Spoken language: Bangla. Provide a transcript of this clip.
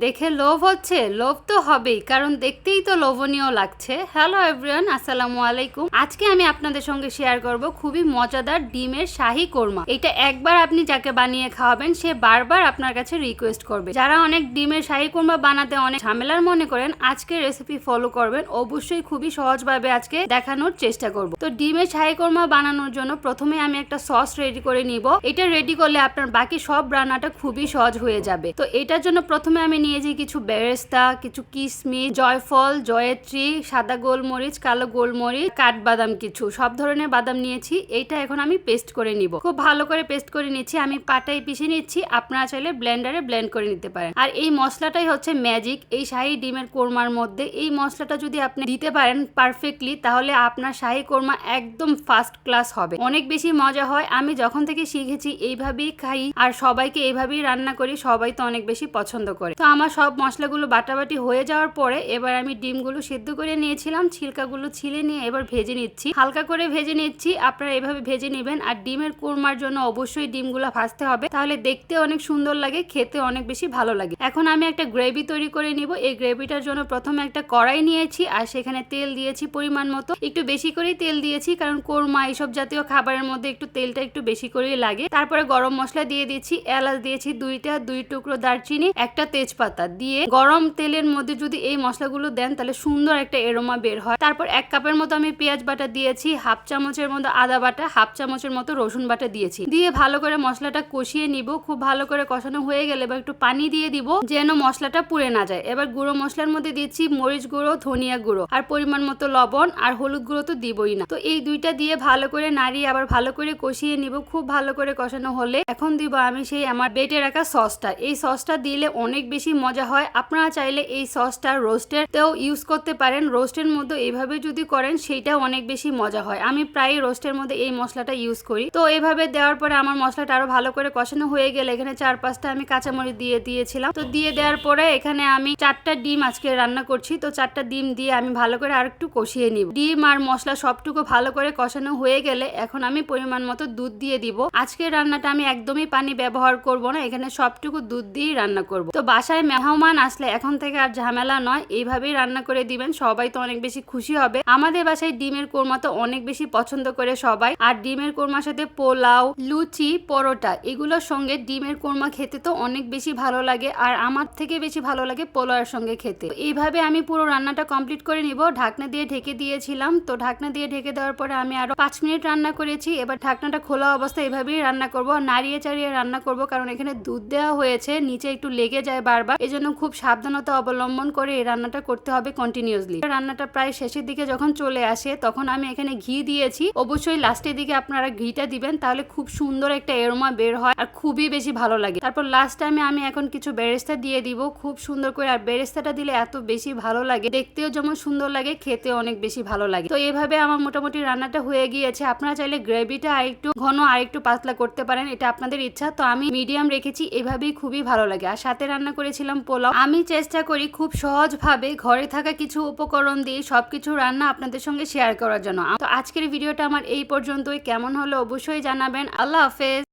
দেখে লোভ হচ্ছে? লোভ তো হবেই, কারণ দেখতেই তো লোভনীয় লাগছে। হ্যালো এভরিওয়ান, আসসালামু আলাইকুম। আজকে আমি আপনাদের সঙ্গে শেয়ার করব খুবই মজাদার ডিমের শাহী কোরমা। এটা একবার আপনি যাকে বানিয়ে খাওয়াবেন সে বারবার আপনার কাছে রিকোয়েস্ট করবে। যারা অনেক ডিমের শাহী কোরমা বানাতে অনেক ঝামেলার মনে করেন, আজকে রেসিপি ফলো করবেন। অবশ্যই খুবই সহজভাবে আজকে দেখানোর চেষ্টা করব। তো ডিমের শাহী কোরমা বানানোর জন্য প্রথমে আমি একটা সস রেডি করে নিব। এটা রেডি করলে আপনার বাকি সব রান্নাটা খুবই সহজ হয়ে যাবে। তো এটার জন্য প্রথমে আমি নিয়েছি কিছু বেরেস্তা, কিছু কিশমিশ, জয়ফল, জয়ত্রী, সাদা গোলমরিচ, কালো গোলমরিচ, কাঠবাদাম, কিছু সব ধরনের বাদাম নিয়েছি। এইটা এখন আমি পেস্ট করে নিব। খুব ভালো করে পেস্ট করে নিচ্ছি। আমি পাটায় পিষে নিচ্ছি, আপনারা চাইলে ব্লেন্ডারে ব্লেন্ড করে নিতে পারেন। আর এই মশলাটাই হচ্ছে ম্যাজিক এই শাহী ডিমের কোরমার মধ্যে। এই মশলাটা যদি আপনি দিতে পারেন পারফেক্টলি, তাহলে আপনার শাহী কোরমা একদম ফার্স্ট ক্লাস হবে, অনেক বেশি মজা হয়। আমি যখন থেকে শিখেছি এইভাবেই খাই আর সবাইকে এইভাবেই রান্না করি, সবাই তো অনেক বেশি পছন্দ করে। তো আমার সব মশলাগুলো বাটাবাটি হয়ে যাওয়ার পরে এবার আমি ডিমগুলো সেদ্ধ করে নিয়েছিলাম, ছিলকাগুলো ছিলে নিয়ে এবার ভেজে নিচ্ছি, হালকা করে ভেজে নিচ্ছি। আপনারা এভাবে ভেজে নেবেন। আর ডিমের কোরমার জন্য অবশ্যই ডিমগুলো ভাজতে হবে, তাহলে দেখতে অনেক সুন্দর লাগে, খেতে অনেক বেশি ভালো লাগে। এখন আমি একটা গ্রেভি তৈরি করে নিব। এই গ্রেভিটার জন্য প্রথমে একটা কড়াই নিয়েছি আর সেখানে তেল দিয়েছি পরিমাণ মতো, একটু বেশি করেই তেল দিয়েছি, কারণ কোরমা এইসব জাতীয় খাবারের মধ্যে একটু তেলটা একটু বেশি করেই লাগে। তারপরে গরম মশলা দিয়ে দিচ্ছি, এলাচ দিয়েছি দুইটা, 2 টুকরো দারচিনি, একটা তেজপাতা দিয়ে গরম তেলের মধ্যে যদি এই মশলাগুলো দেন তাহলে সুন্দর একটা এরোমা বের হয়। তারপর 1 কাপের মতো আমি পেঁয়াজ বাটা দিয়েছি, 1/2 চামচের মতো আদা বাটা, 1/2 চামচের মতো রসুন বাটা দিয়েছি। দিয়ে ভালো করে মশলাটা কষিয়ে নিব। খুব ভালো করে কষানো হয়ে গেলে এবার একটু পানি দিয়ে দিব যেন মশলাটা পুড়ে না যায়। এবার গুঁড়ো মশলার মধ্যে দিচ্ছি মরিচ গুঁড়ো, ধনিয়া গুঁড়ো আর পরিমাণ মতো লবণ, আর হলুদ গুঁড়ো তো দিবই না। তো এই দুইটা দিয়ে ভালো করে নাড়িয়ে আবার ভালো করে কষিয়ে নিব। খুব ভালো করে কষানো হলে এখন দিব আমি সেই আমার বেটে রাখা সসটা। এই সসটা দিলে অনেক বেশি মজা হয়। আপনারা চাইলে এই সসটা রোস্টের তেও ইউজ করতে পারেন। রোস্টের মধ্যে এইভাবে যদি করেন সেইটাও অনেক বেশি মজা হয়। আমি প্রায় রোস্টের মধ্যে এই মশলাটা ইউজ করি। তো এইভাবে দেওয়ার পরে আমার মশলাটা আরো ভালো করে কষানো হয়ে গেলে এখানে 4-5টা আমি কাঁচামরিচ দিয়ে দিয়েছিলাম। তো দিয়ে দেওয়ার পরে এখানে আমি 4টা ডিম আজকে রান্না করছি। তো 4টা ডিম দিয়ে আমি ভালো করে আর একটু কষিয়ে নিব। ডিম আর মশলা সবটুকু ভালো করে কষানো হয়ে গেলে এখন আমি পরিমাণ মতো দুধ দিয়ে দিব। আজকের রান্নাটা আমি একদমই পানি ব্যবহার করব না, এখানে সবটুকু দুধ দিয়েই রান্না করব। তো বাসায় মেহমান আসলে এখন থেকে আর ঝামেলা নয়, এইভাবেই রান্না করে দিবেন, সবাই তো অনেক বেশি খুশি হবে। আমাদের বাসায় ডিমের কোরমা তো অনেক বেশি পছন্দ করে সবাই। আর ডিমের কোরমার সাথে পোলাও, লুচি, পরোটা এগুলোর সঙ্গে ডিমের কোরমা খেতে তো অনেক বেশি ভালো লাগে। আর আমার থেকে বেশি ভালো লাগে পোলাওয়ের সঙ্গে খেতে। এইভাবে আমি পুরো রান্নাটা কমপ্লিট করে নিব। ঢাকনা দিয়ে ঢেকে দিয়েছিলাম। তো ঢাকনা দিয়ে ঢেকে দেওয়ার পরে আমি আরো 5 মিনিট রান্না করেছি। এবার ঢাকনাটা খোলা অবস্থায় এভাবেই রান্না করব, নাড়িয়ে চাড়িয়ে রান্না করব, কারণ এখানে দুধ দেওয়া হয়েছে, নিচে একটু লেগে যায় বারবার। এজন্য খুব সাবধানতা অবলম্বন করে এই রান্নাটা করতে হবে কন্টিনিউয়াসলি। রান্নাটা প্রায় শেষের দিকে যখন চলে আসে তখন আমি এখানে ঘি দিয়েছি। অবশ্যই লাস্টের দিকে আপনারা ঘিটা দিবেন, তাহলে খুব সুন্দর একটা এরোমা বের হয় আর খুবই বেশি ভালো লাগে। তারপর লাস্ট টাইমে আমি এখন কিছু বেরেস্তা দিয়ে দিব খুব সুন্দর করে। আর বেরেস্তাটা দিলে এত বেশি ভালো লাগে, দেখতেও যেমন সুন্দর লাগে, খেতেও অনেক বেশি ভালো লাগে। তো এইভাবে আমার মোটামুটি রান্নাটা হয়ে গিয়েছে। আপনারা চাইলে গ্রেভিটা আরেকটু ঘন আরেকটু পাতলা করতে পারেন, এটা আপনাদের ইচ্ছা। তো আমি মিডিয়াম রেখেছি, এভাবেই খুবই ভালো লাগে। আর সাথে রান্না করেছিলাম পোলাও। আমি চেষ্টা করি খুব সহজভাবে ঘরে থাকা কিছু উপকরণ দিয়ে সবকিছু রান্না আপনাদের সঙ্গে শেয়ার করার জন্য। তো আজকের ভিডিওটা আমার এই পর্যন্তই। কেমন হলো অবশ্যই জানাবেন। আল্লাহ হাফেজ।